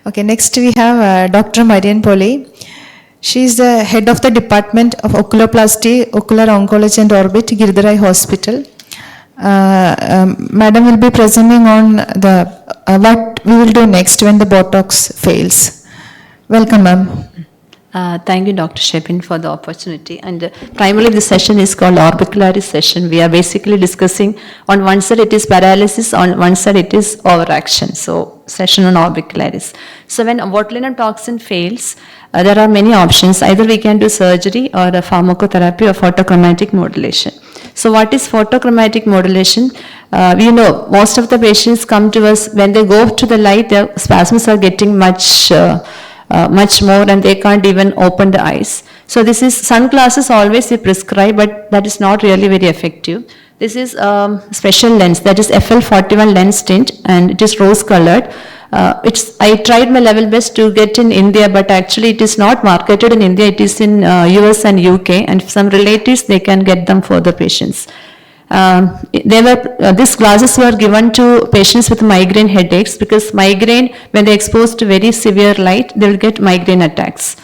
Okay, next we have Dr. MARIAN PAULY. She is the head of the Department of Oculoplasty, Ocular Oncology and Orbit, Giridharai Hospital. Madam will be presenting on the what we will do next when the Botox fails. Welcome, ma'am. Thank you, Dr. Shepin, for the opportunity. And primarily this session is called orbicularis session. We are basically discussing on one side it is paralysis, on one side it is overaction. So session on orbicularis. So when botulinum toxin fails, there are many options. Either we can do surgery or a pharmacotherapy or photochromatic modulation. So what is photochromatic modulation? We know most of the patients come to us when they go to the light, their spasms are getting much more and they can't even open the eyes. So this is sunglasses always we prescribe, but that is not really very effective. This is special lens, that is FL41 lens tint, and it is rose colored. I tried my level best to get in India, but actually it is not marketed in India. It is in US and UK, and some relatives they can get them for the patients. These glasses were given to patients with migraine headaches, because migraine, when they are exposed to very severe light, they will get migraine attacks.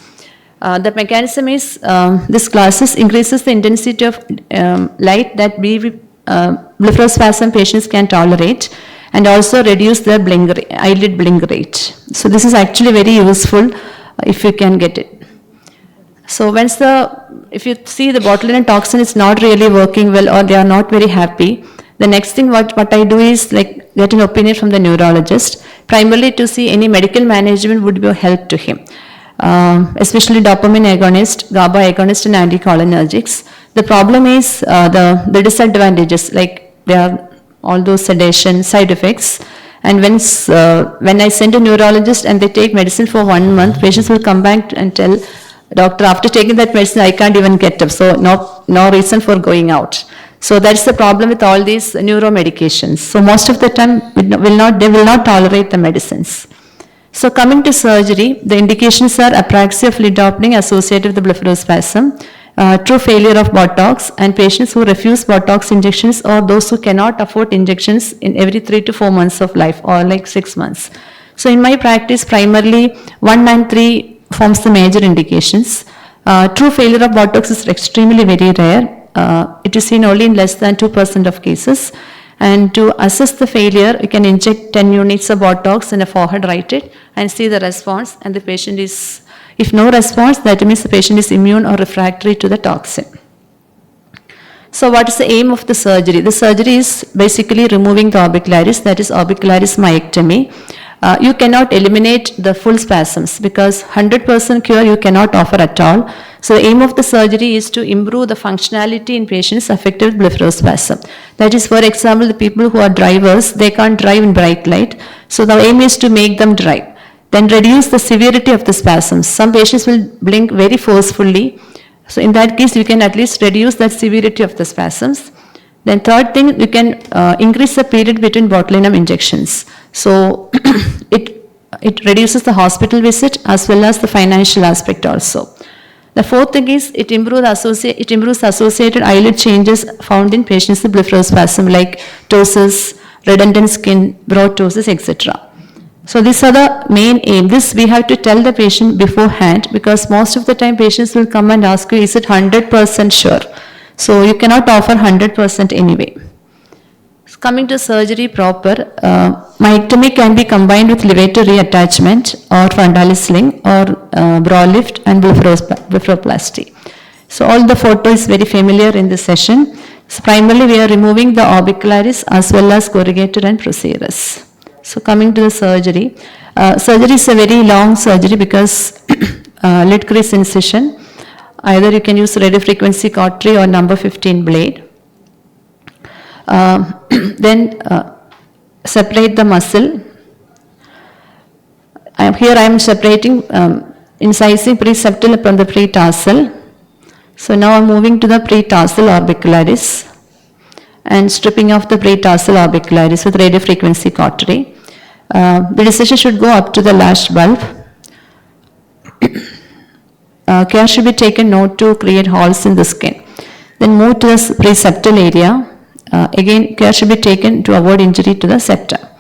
The mechanism is this glasses increases the intensity of light that blepharospasm patients can tolerate, and also reduce their eyelid blink rate. So this is actually very useful if you can get it. So if you see the botulinum toxin is not really working well, or they are not very happy, the next thing what I do is like get an opinion from the neurologist, primarily to see any medical management would be a help to him, especially dopamine agonist, GABA agonist and anticholinergics. The problem is the disadvantages, like there are all those sedation side effects. And when I send a neurologist and they take medicine for 1 month, patients will come back and tell, doctor, after taking that medicine, I can't even get up. So no reason for going out. So that's the problem with all these neuro medications. So most of the time, they will not tolerate the medicines. So coming to surgery, the indications are apraxia of lid opening associated with the blepharospasm, true failure of Botox, and patients who refuse Botox injections, or those who cannot afford injections in every 3 to 4 months of life, or like 6 months. So in my practice, primarily 1 and 3 forms the major indications. True failure of Botox is extremely very rare. It is seen only in less than 2% of cases. And to assess the failure, you can inject 10 units of Botox in a forehead, write it, and see the response. And the patient is, if no response, that means the patient is immune or refractory to the toxin. So what is the aim of the surgery? The surgery is basically removing the orbicularis, that is orbicularis myectomy. You cannot eliminate the full spasms, because 100% cure you cannot offer at all. So the aim of the surgery is to improve the functionality in patients affected with blepharospasm. That is, for example, the people who are drivers, they can't drive in bright light. So the aim is to make them drive. Then reduce the severity of the spasms. Some patients will blink very forcefully. So in that case, you can at least reduce that severity of the spasms. Then third thing, you can increase the period between botulinum injections. So it reduces the hospital visit as well as the financial aspect also. The fourth thing is it improves associated eyelid changes found in patients with blepharospasm, like ptosis, redundant skin, broad ptosis, etc. So these are the main aim. This we have to tell the patient beforehand, because most of the time patients will come and ask you, is it 100% sure? So you cannot offer 100% anyway. Coming to surgery proper, myectomy can be combined with levator reattachment or frontalis sling or brow lift and blepharoplasty. So all the photo is very familiar in this session. So primarily we are removing the orbicularis as well as corrugator and procerus. So coming to the surgery. Surgery is a very long surgery because lid crease incision. Either you can use radiofrequency cautery or number 15 blade. Then separate the muscle. Here I am separating, incising preseptal from the pretarsal. So now I am moving to the pretarsal orbicularis and stripping off the pretarsal orbicularis with radiofrequency cautery. The incision should go up to the lash bulb. Care should be taken not to create holes in the skin. Then move to the preseptal area. Again, care should be taken to avoid injury to the septa.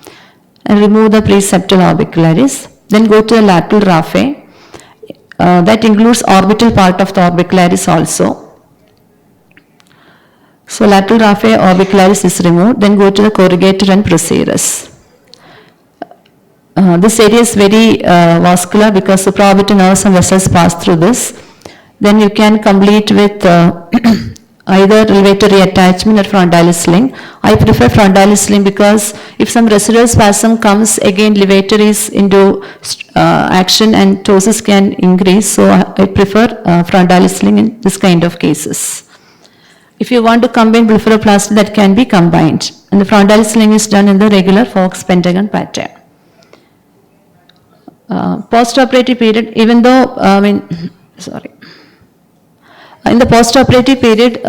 And remove the preseptal orbicularis. Then go to the lateral raphe. That includes orbital part of the orbicularis also. So lateral raphe orbicularis is removed. Then go to the corrugator and procerus. This area is very vascular because the preorbital nerves and vessels pass through this. Then you can complete with either levator reattachment or frontalis sling. I prefer frontalis sling because if some residual spasm comes, again levator is into action and ptosis can increase. So I prefer frontalis sling in this kind of cases. If you want to combine blepharoplasty, that can be combined. And the frontalis sling is done in the regular Fox pentagon pattern. Post-operative period, even though, in the post-operative period,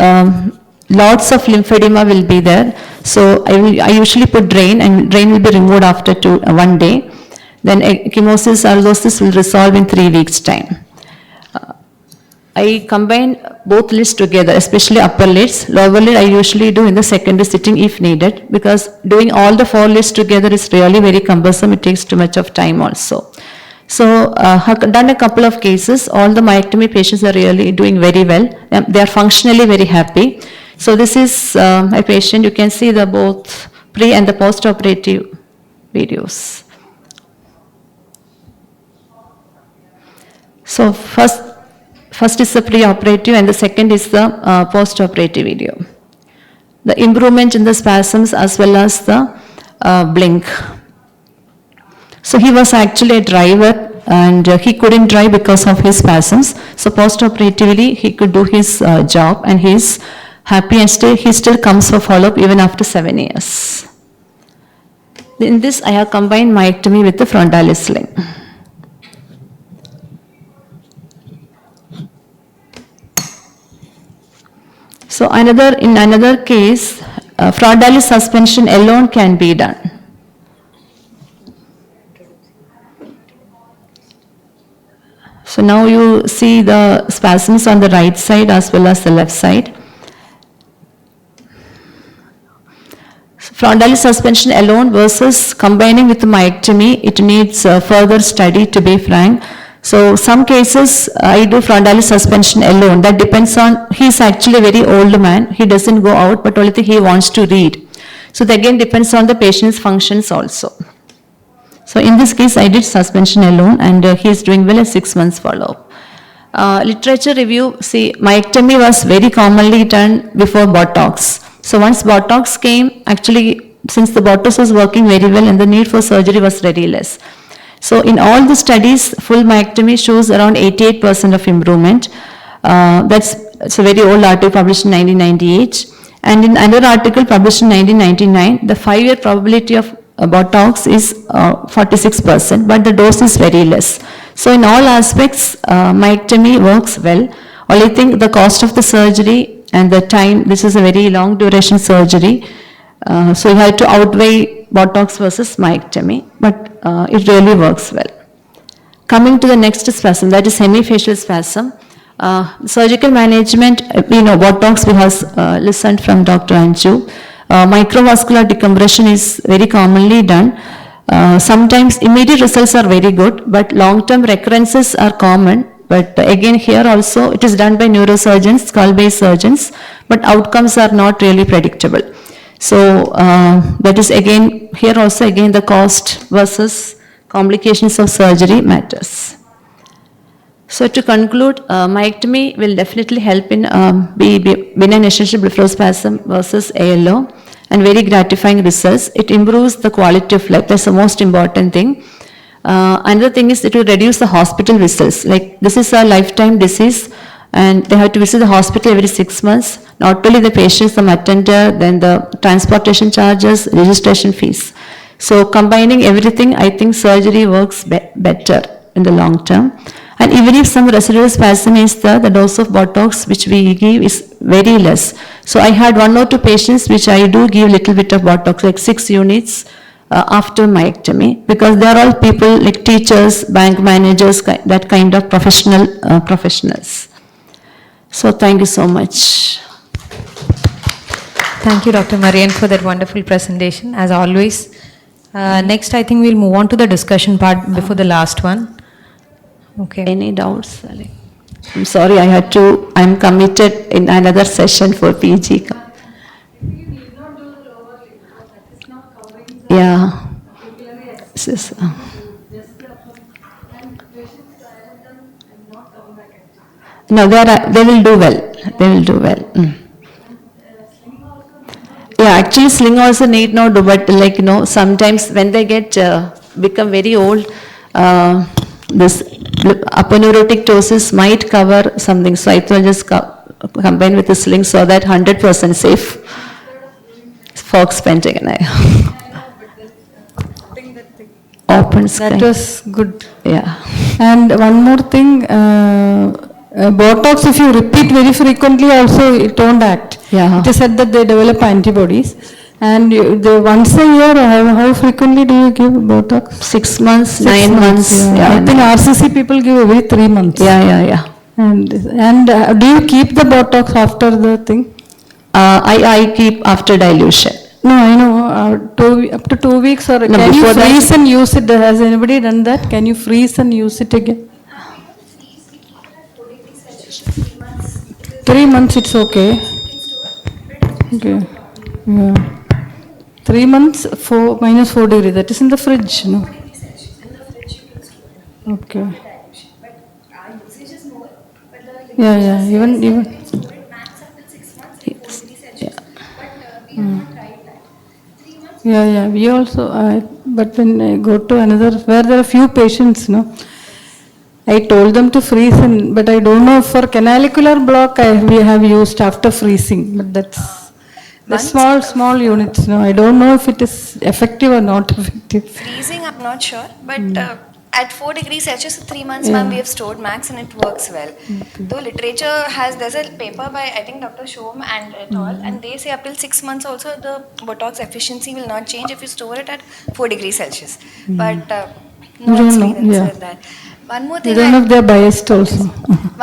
lots of lymphedema will be there. So I usually put drain, and drain will be removed after 1 day. Then ecchymosis, allosis will resolve in 3 weeks' time. I combine both lids together, especially upper lids. Lower lid I usually do in the secondary sitting if needed, because doing all the 4 lids together is really very cumbersome. It takes too much of time also. So I've done a couple of cases. All the myectomy patients are really doing very well. They are functionally very happy. So this is a patient. You can see the both pre and the post-operative videos. So first is the pre-operative and the second is the post-operative video. The improvement in the spasms as well as the blink. So he was actually a driver and he couldn't drive because of his spasms. So post-operatively he could do his job and he is happy and he still comes for follow-up even after 7 years. In this I have combined myectomy with the frontalis sling. So in another case, frontalis suspension alone can be done. So now you see the spasms on the right side as well as the left side. Frontalis suspension alone versus combining with the myectomy, it needs further study, to be frank. So some cases I do frontalis suspension alone. That depends on, he's actually a very old man. He doesn't go out, but only he wants to read. So that again depends on the patient's functions also. So in this case I did suspension alone and he is doing well at 6 months follow-up. Literature review, see, myectomy was very commonly done before Botox. So once Botox came, actually since the Botox was working very well and the need for surgery was very less. So in all the studies, full myectomy shows around 88% of improvement. It's a very old article published in 1998. And in another article published in 1999, the 5-year probability of Botox is 46%, but the dose is very less. So in all aspects, myectomy works well. Only thing, the cost of the surgery and the time, this is a very long duration surgery. So you have to outweigh Botox versus myectomy, but it really works well. Coming to the next spasm, that is hemifacial spasm. Surgical management, Botox we have listened from Dr. Anju. Microvascular decompression is very commonly done. Sometimes immediate results are very good, but long-term recurrences are common. But again here also it is done by neurosurgeons, skull-based surgeons, but outcomes are not really predictable. So that is again, here also again the cost versus complications of surgery matters. So to conclude, myectomy will definitely help in benign essential blepharospasm versus ALO and very gratifying results. It improves the quality of life, that's the most important thing. Another thing is it will reduce the hospital visits. Like this is a lifetime disease and they have to visit the hospital every 6 months. Not only the patients, the attender, then the transportation charges, registration fees. So combining everything, I think surgery works better in the long term. And even if some residual spasm is there, the dose of Botox which we give is very less. So I had 1 or 2 patients which I do give little bit of Botox, like 6 units after myectomy, because they are all people like teachers, bank managers, that kind of professionals. So thank you so much. Thank you, Dr. Marian, for that wonderful presentation. As always, Next, I think we'll move on to the discussion part before the last one. Okay. Any doubts? I'm sorry, I'm committed in another session for PG. Yeah. This is, no, they will do well. They will do well. Yeah, actually sling also need not do, but like, sometimes when they get, become very old, this aponeurotic ptosis might cover something. So I will just combine with the sling so that 100% safe. Fox Pentagon. Open sky. That was good. Yeah. And one more thing, Botox, if you repeat very frequently also, it won't act. Yeah. It is said that they develop antibodies. And once a year, how frequently do you give Botox? 6 months, 9 months. Yeah. I think RCC people give every 3 months. Yeah. And do you keep the Botox after the thing? I keep after dilution. No, I know, up to 2 weeks, or No, can you before that- freeze and use it? Has anybody done that? Can you freeze and use it again? 3 months, it's okay. Okay. Yeah. 3 months, -4 degrees. That is in the fridge, no? Okay. Yeah. Even. Yeah. We also, but when I go to another, where there are few patients, no, I told them to freeze, but I don't know, for canalicular block, we have used after freezing, but that's small units, no. I don't know if it is effective or not effective. Freezing, I'm not sure, but at 4 degrees Celsius, 3 months, ma'am, we have stored max and it works well. Though literature there's a paper by, I think, Dr. Shom and et al., and they say up till 6 months also the Botox efficiency will not change if you store it at 4 degrees Celsius. But no don't know, experience yeah. with that. One more I thing, don't know if they're biased also.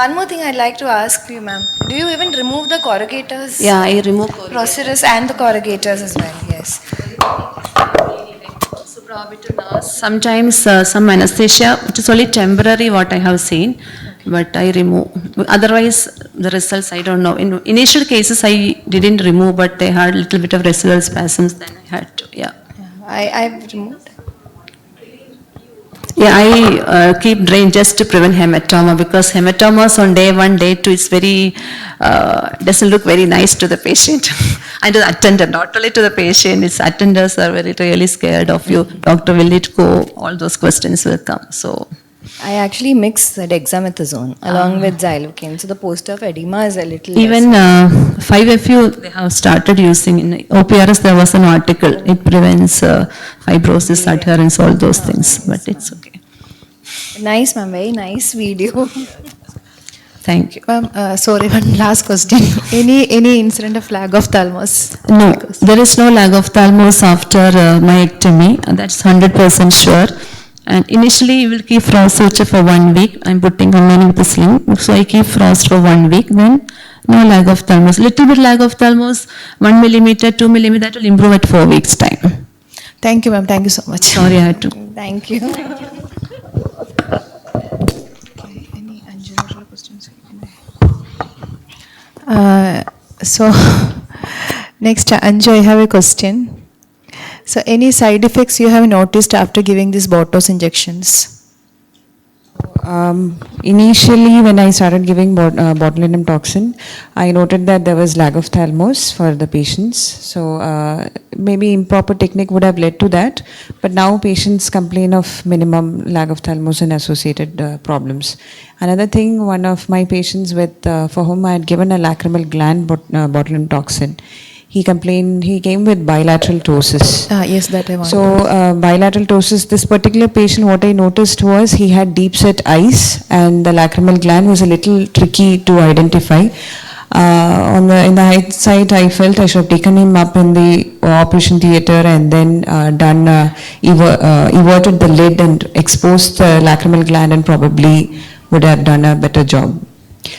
one more thing I'd like to ask you, ma'am. Do you even remove the corrugators? Yeah, I remove Procedures and the corrugators as well, yes. Sometimes some anesthesia, it is only temporary what I have seen, but I remove. Otherwise, the results I don't know. In initial cases, I didn't remove, but they had a little bit of residual spasms. Then I had to, yeah. I've removed. Yeah, I keep drain just to prevent hematoma, because hematomas on day 1, day 2, it's very, doesn't look very nice to the patient. And to the attendant, not only to the patient, its attendants are really scared of you. Doctor, will it go? All those questions will come. So I actually mix the dexamethasone along with xylocaine, so the poster of edema is a little even less. 5-FU they have started using. In OPRS there was an article. It prevents fibrosis, adherence, all those things. But it's okay. Nice, ma'am. Very nice video. Thank you. Ma'am, sorry, one last question. Any incident of lag of thalmus? No, there is no lag of thalmus after myectomy, and that's 100% sure. And initially, you will keep frost suture for 1 week. I'm putting on with the sling, so I keep frost for 1 week. Then no lag of thalmus. Little bit lag of thalmus, 1 millimeter, 2 millimeter. That will improve at 4 weeks time. Thank you, ma'am. Thank you so much. Sorry, I had to. Thank you. So, next, Anju, I have a question. So, any side effects you have noticed after giving these Botox injections? Initially, when I started giving botulinum toxin, I noted that there was lag of thalmus for the patients. So maybe improper technique would have led to that. But now patients complain of minimum lag of thalmus and associated problems. Another thing, one of my patients for whom I had given a lacrimal gland botulinum toxin, he complained, he came with bilateral ptosis. Yes, that I want. So bilateral ptosis, this particular patient, what I noticed was he had deep set eyes and the lacrimal gland was a little tricky to identify. In the hindsight, I felt I should have taken him up in the operation theatre and then everted the lid and exposed the lacrimal gland and probably would have done a better job.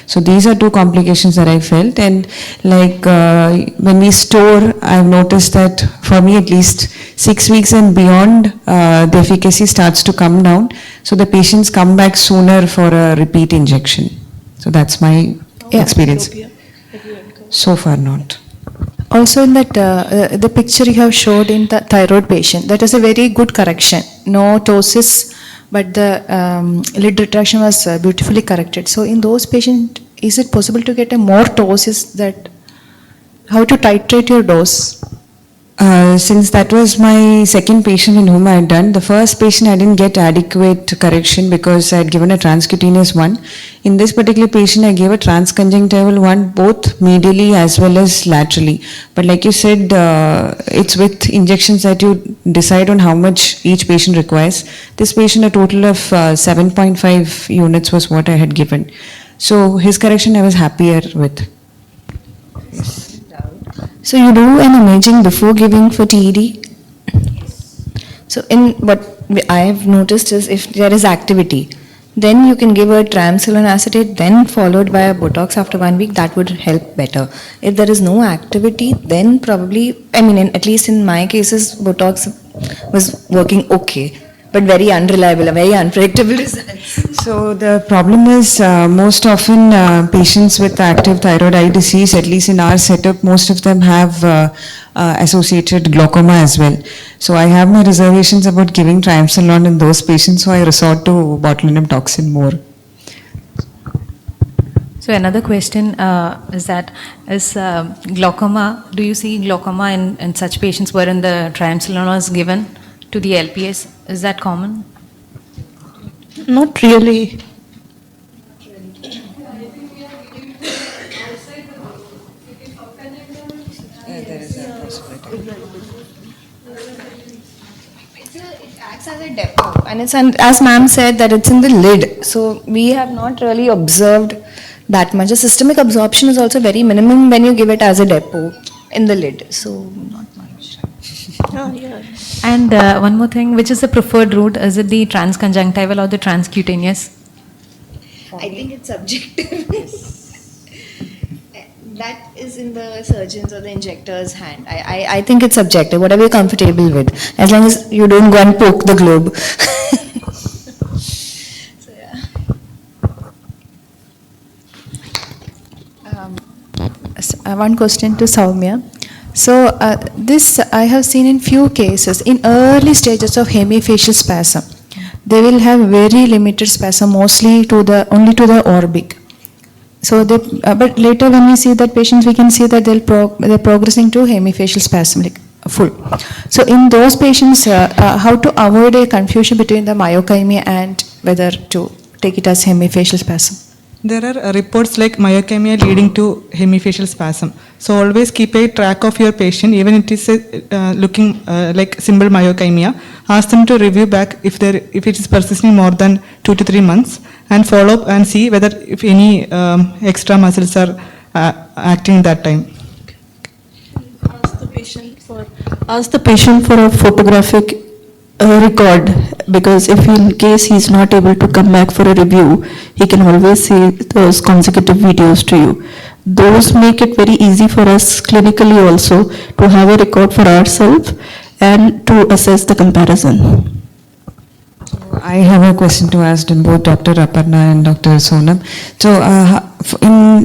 So these are two complications that I felt. And like when we store, I've noticed that for me at least 6 weeks and beyond, the efficacy starts to come down. So the patients come back sooner for a repeat injection. So that's my experience. So far not. Also in that, the picture you have showed in the thyroid patient, that is a very good correction. No ptosis, but the lid retraction was beautifully corrected. So in those patients, is it possible to get a more ptosis? That how to titrate your dose? Since that was my second patient in whom I had done, the first patient I didn't get adequate correction because I had given a transcutaneous one. In this particular patient, I gave a transconjunctival one, both medially as well as laterally. But like you said, it's with injections that you decide on how much each patient requires. This patient, a total of 7.5 units was what I had given. So his correction I was happier with. So you do an imaging before giving for TED? So in what I have noticed is if there is activity, then you can give a triamcinolone acetate, then followed by a Botox after 1 week, that would help better. If there is no activity, then probably, I mean, at least in my cases, Botox was working okay, but very unreliable, very unpredictable results. So the problem is most often patients with active thyroid eye disease, at least in our setup, most of them have associated glaucoma as well. So I have my reservations about giving triamcinolone in those patients, so I resort to botulinum toxin more. So another question is glaucoma, do you see glaucoma in such patients wherein the triamcinolone is given to the LPS? Is that common? Not really. It acts as a depot, and as ma'am said that it's in the lid. So we have not really observed that much. The systemic absorption is also very minimum when you give it as a depot in the lid. So not much. Oh, yeah. And one more thing, which is the preferred route? Is it the transconjunctival or the transcutaneous? I think it's subjective. That is in the surgeon's or the injector's hand. I think it's subjective, whatever you're comfortable with, as long as you don't go and poke the globe. So, yeah. One question to Soumya. So this I have seen in few cases, in early stages of hemifacial spasm, they will have very limited spasm, mostly only to the orbic. So but later when we see that patients, we can see that they're progressing to hemifacial spasm, like full. So in those patients, how to avoid a confusion between the myokymia and whether to take it as hemifacial spasm? There are reports like myokymia leading to hemifacial spasm. So always keep a track of your patient, even if it is looking like simple myokymia. Ask them to review back if it is persisting more than 2 to 3 months, and follow up and see whether if any extra muscles are acting that time. Ask the patient for a photographic record, because if in case he's not able to come back for a review, he can always see those consecutive videos to you. Those make it very easy for us clinically also to have a record for ourselves and to assess the comparison. I have a question to ask both Dr. Aparna and Dr. Sonam. So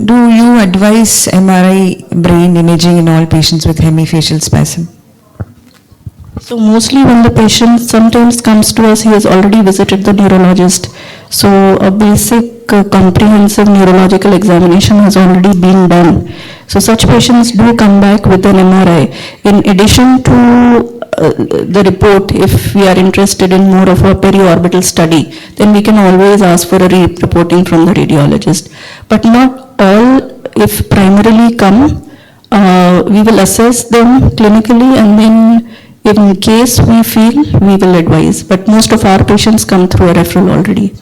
do you advise MRI brain imaging in all patients with hemifacial spasm? So mostly when the patient sometimes comes to us, he has already visited the neurologist. So a basic comprehensive neurological examination has already been done. So such patients do come back with an MRI. In addition to the report, if we are interested in more of a periorbital study, then we can always ask for a reporting from the radiologist. But not all, if primarily come, we will assess them clinically, and then in case we feel, we will advise. But most of our patients come through a referral already.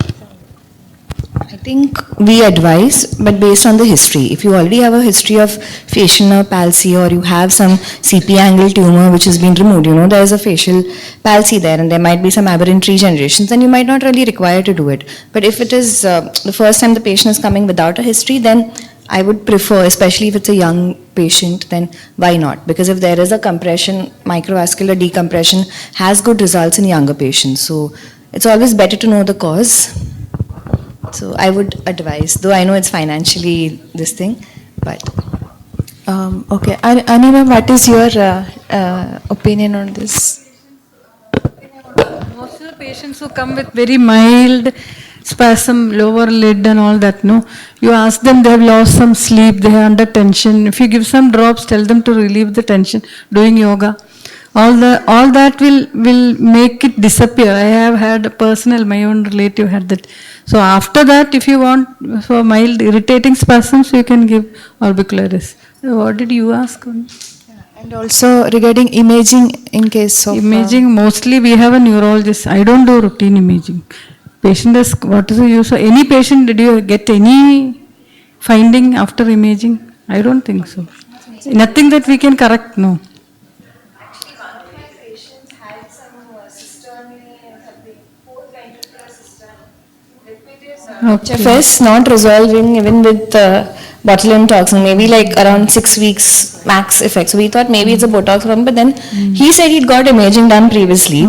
think we advise, but based on the history. If you already have a history of facial nerve palsy or you have some CP angle tumor which has been removed, there is a facial palsy there and there might be some aberrant regenerations, then you might not really require to do it. But if it is the first time the patient is coming without a history, then I would prefer, especially if it's a young patient, then why not? Because if there is a compression, microvascular decompression has good results in younger patients. So it's always better to know the cause. So I would advise, though I know it's financially this thing, but. Okay, Anima, what is your opinion on this? Most of the patients who come with very mild spasm, lower lid and all that, no? You ask them, they have lost some sleep, they are under tension. If you give some drops, tell them to relieve the tension, doing yoga. All that will make it disappear. I have had my own relative had that. So after that, if you want for mild irritating spasms, you can give orbicularis. What did you ask? And also regarding imaging in case of... Imaging, mostly we have a neurologist. I don't do routine imaging. Patient is, what is the use of any patient? Did you get any finding after imaging? I don't think so. Nothing that we can correct, no. HFS not resolving even with botulinum toxin, maybe like around 6 weeks max effect. So we thought maybe it's a Botox problem, but then he said he'd got imaging done previously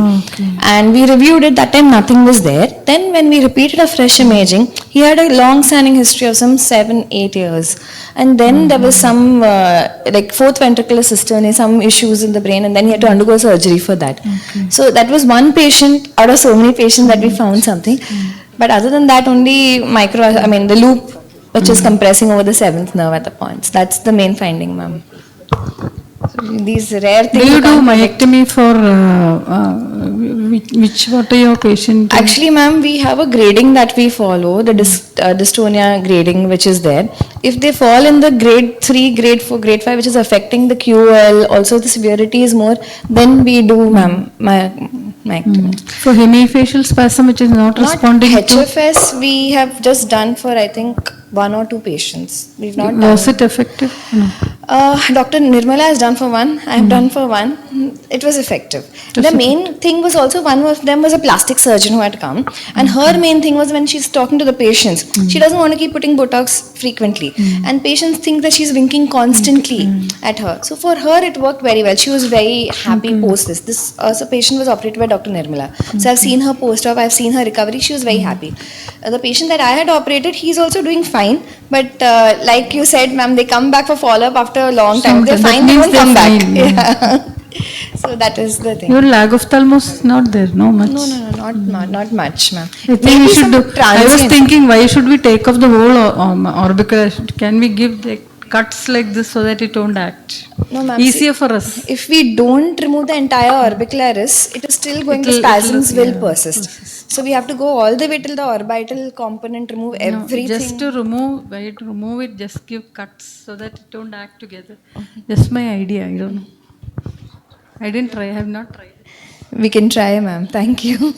and we reviewed it. That time nothing was there. Then when we repeated a fresh imaging, he had a long-standing history of some 7-8 years. And then there was some like fourth ventricular systole, some issues in the brain, and then he had to undergo surgery for that. So that was one patient out of so many patients that we found something. But other than that, only the loop which is compressing over the 7th nerve at the points. That's the main finding, ma'am. So these rare things. Do you do myectomy for what are your patient? Actually, ma'am, we have a grading that we follow, the dystonia grading which is there. If they fall in the grade 3, grade 4, grade 5, which is affecting the QOL, also the severity is more, then we do, ma'am, myectomy. For hemifacial spasm which is not responding to... HFS, we have just done for, I think, 1 or 2 patients. We've not done. Was it effective? No. Dr. Nirmala has done for 1. I have done for 1. It was effective. The main thing was also, one of them was a plastic surgeon who had come, and her main thing was when she's talking to the patients, she doesn't want to keep putting Botox frequently, and patients think that she's winking constantly at her. So for her, it worked very well. She was very happy post this. This patient was operated by Dr. Nirmala. So I've seen her post-op, I've seen her recovery. She was very happy. The patient that I had operated, he's also doing fine. But like you said, ma'am, they come back for follow-up after a long time. They're fine, they won't come back. Yeah. So that is the thing. Your lag of thalmus not there, no much. No, not much, ma'am. I think we should do. I was thinking, why should we take off the whole orbicular? Can we give the cuts like this so that it won't act? No, ma'am. Easier for us. If we don't remove the entire orbicularis, it is still going to spasms will persist. So we have to go all the way till the orbital component, remove everything. Just to remove it, just give cuts so that it don't act together. Just my idea, I don't know. I didn't try, I have not tried. We can try, ma'am. Thank you.